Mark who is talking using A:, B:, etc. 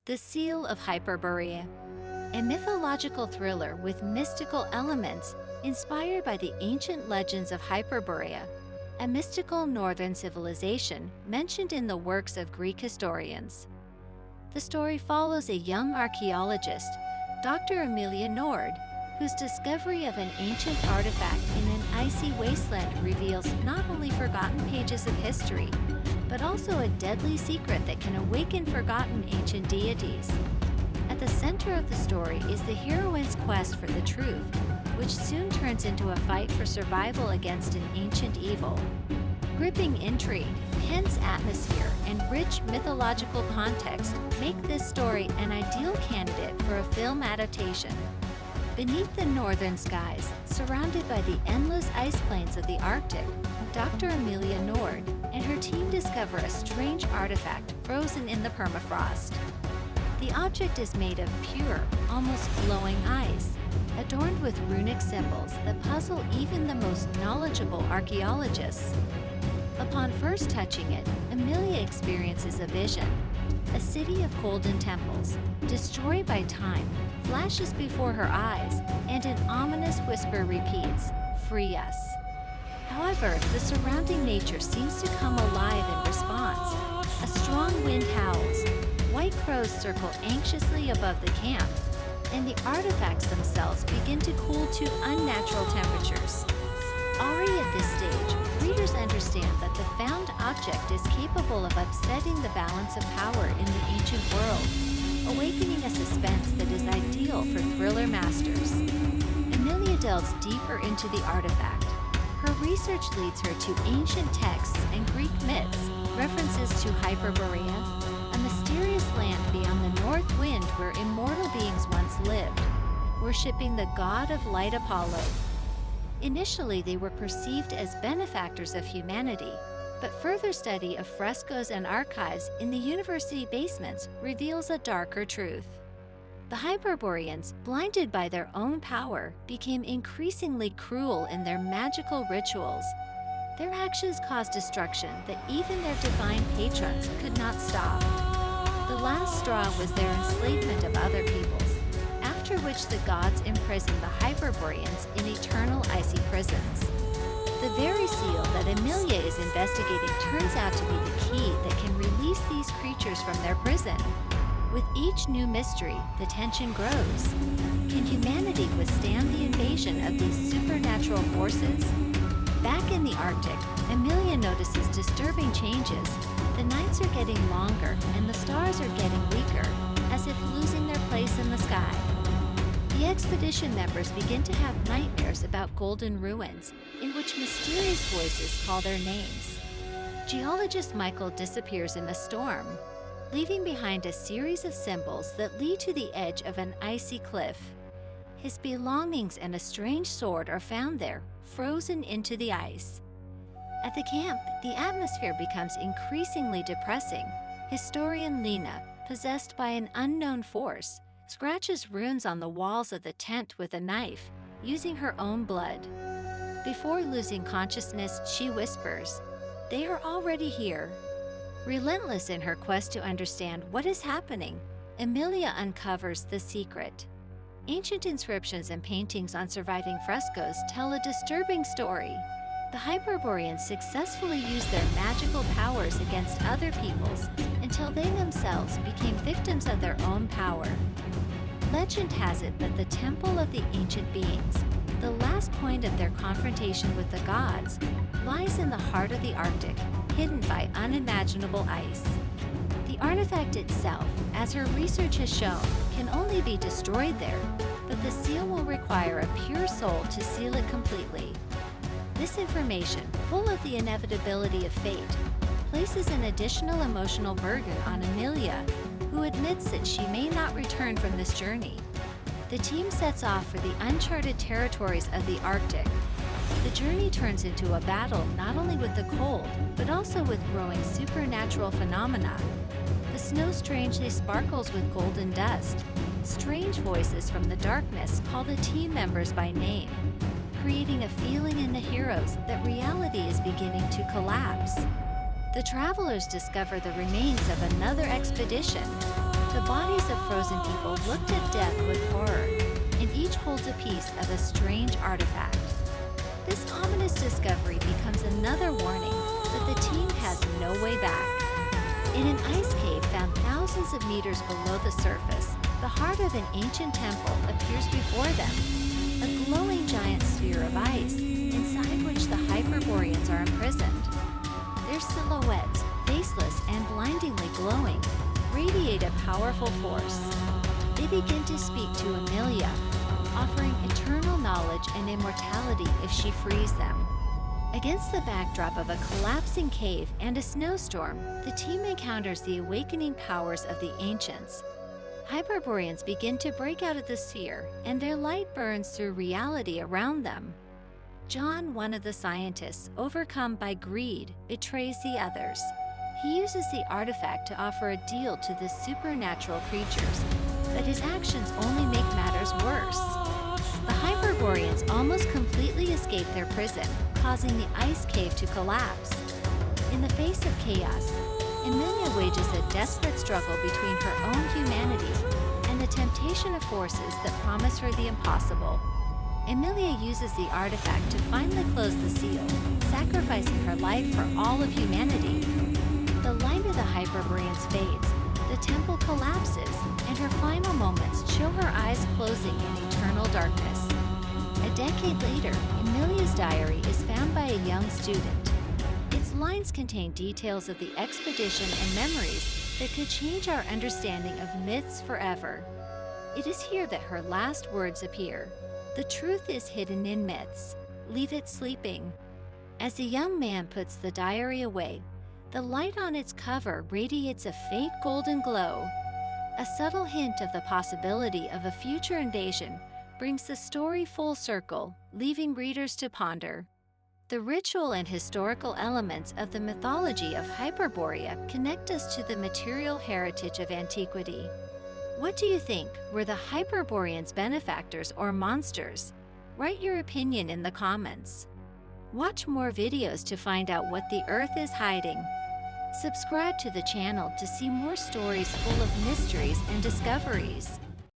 A: The Seal of Hyperborea, a mythological thriller with mystical elements inspired by the ancient legends of Hyperborea, a mystical northern civilization mentioned in the works of Greek historians. The story follows a young archaeologist, Dr. Emilia Nord, whose discovery of an ancient artifact in an icy wasteland reveals not only forgotten pages of history, but also a deadly secret that can awaken forgotten ancient deities. At the center of the story is the heroine's quest for the truth, which soon turns into a fight for survival against an ancient evil. Gripping intrigue, tense atmosphere, and rich mythological context make this story an ideal candidate for a film adaptation. Beneath the northern skies, surrounded by the endless ice plains of the Arctic, Dr. Emilia Nord and her team discover a strange artifact frozen in the permafrost. The object is made of pure, almost glowing ice, adorned with runic symbols that puzzle even the most knowledgeable archaeologists. Upon first touching it, Emilia experiences a vision. A city of golden temples, destroyed by time, flashes before her eyes, and an ominous whisper repeats, "Free us." However, the surrounding nature seems to come alive in response. A strong wind howls, white crows circle anxiously above the camp, and the artifacts themselves begin to cool to unnatural temperatures. Already at this stage, readers understand that the found object is capable of upsetting the balance of power in the ancient world, awakening a suspense that is ideal for thriller masters. Emilia delves deeper into the artifact. Her research leads her to ancient texts and Greek myths, references to Hyperborea, a mysterious land beyond the north wind where immortal beings once lived, worshipping the god of light Apollo. Initially, they were perceived as benefactors of humanity, but further study of frescoes and archives in the university basements reveals a darker truth. The Hyperboreans, blinded by their own power, became increasingly cruel in their magical rituals. Their actions caused destruction that even their divine patrons could not stop. The last straw was their enslavement of other peoples, after which the gods imprisoned the Hyperboreans in eternal icy prisons. The very seal that Emilia is investigating turns out to be the key that can release these creatures from their prison. With each new mystery, the tension grows. Can humanity withstand the invasion of these supernatural forces? Back in the Arctic, Emilia notices disturbing changes. The nights are getting longer and the stars are getting weaker, as if losing their place in the sky. The expedition members begin to have nightmares about golden ruins, in which mysterious voices call their names. Geologist Michael disappears in a storm, leaving behind a series of symbols that lead to the edge of an icy cliff. His belongings and a strange sword are found there, frozen into the ice. At the camp, the atmosphere becomes increasingly depressing. Historian Lena, possessed by an unknown force, scratches runes on the walls of the tent with a knife, using her own blood. Before losing consciousness, she whispers, "They are already here." Relentless in her quest to understand what is happening, Emilia uncovers the secret. Ancient inscriptions and paintings on surviving frescoes tell a disturbing story. The Hyperboreans successfully used their magical powers against other peoples until they themselves became victims of their own power. Legend has it that the Temple of the Ancient Beings, the last point of their confrontation with the gods, lies in the heart of the Arctic, hidden by unimaginable ice. The artifact itself, as her research has shown, can only be destroyed there, but the seal will require a pure soul to seal it completely. This information, full of the inevitability of fate, places an additional emotional burden on Emilia, who admits that she may not return from this journey. The team sets off for the uncharted territories of the Arctic. The journey turns into a battle not only with the cold, but also with growing supernatural phenomena. The snow strangely sparkles with golden dust. Strange voices from the darkness call the team members by name, creating a feeling in the heroes that reality is beginning to collapse. The travelers discover the remains of another expedition. The bodies of frozen people looked at death with horror, and each holds a piece of a strange artifact. This ominous discovery becomes another warning that the team has no way back. In an ice cave found thousands of meters below the surface, the heart of an ancient temple appears before them, a glowing giant sphere of ice, inside which the Hyperboreans are imprisoned. Their silhouettes, faceless and blindingly glowing, radiate a powerful force. They begin to speak to Emilia, offering eternal knowledge and immortality if she frees them. Against the backdrop of a collapsing cave and a snowstorm, the team encounters the awakening powers of the ancients. Hyperboreans begin to break out of the sphere, and their light burns through reality around them. John, one of the scientists, overcome by greed, betrays the others. He uses the artifact to offer a deal to the supernatural creatures, but his actions only make matters worse. The Hyperboreans almost completely escape their prison, causing the ice cave to collapse. In the face of chaos, Emilia wages a desperate struggle between her own humanity and the temptation of forces that promise her the impossible. Emilia uses the artifact to finally close the seal, sacrificing her life for all of humanity. The light of the Hyperboreans fades, the temple collapses, and her final moments show her eyes closing in eternal darkness. A decade later, Emilia's diary is found by a young student. Its lines contain details of the expedition and memories that could change our understanding of myths forever. It is here that her last words appear. The truth is hidden in myths. Leave it sleeping. As the young man puts the diary away, the light on its cover radiates a faint golden glow. A subtle hint of the possibility of a future invasion brings the story full circle, leaving readers to ponder. The ritual and historical elements of the mythology of Hyperborea connect us to the material heritage of antiquity. What do you think? Were the Hyperboreans benefactors or monsters? Write your opinion in the comments. Watch more videos to find out what the Earth is hiding. Subscribe to the channel to see more stories full of mysteries and discoveries.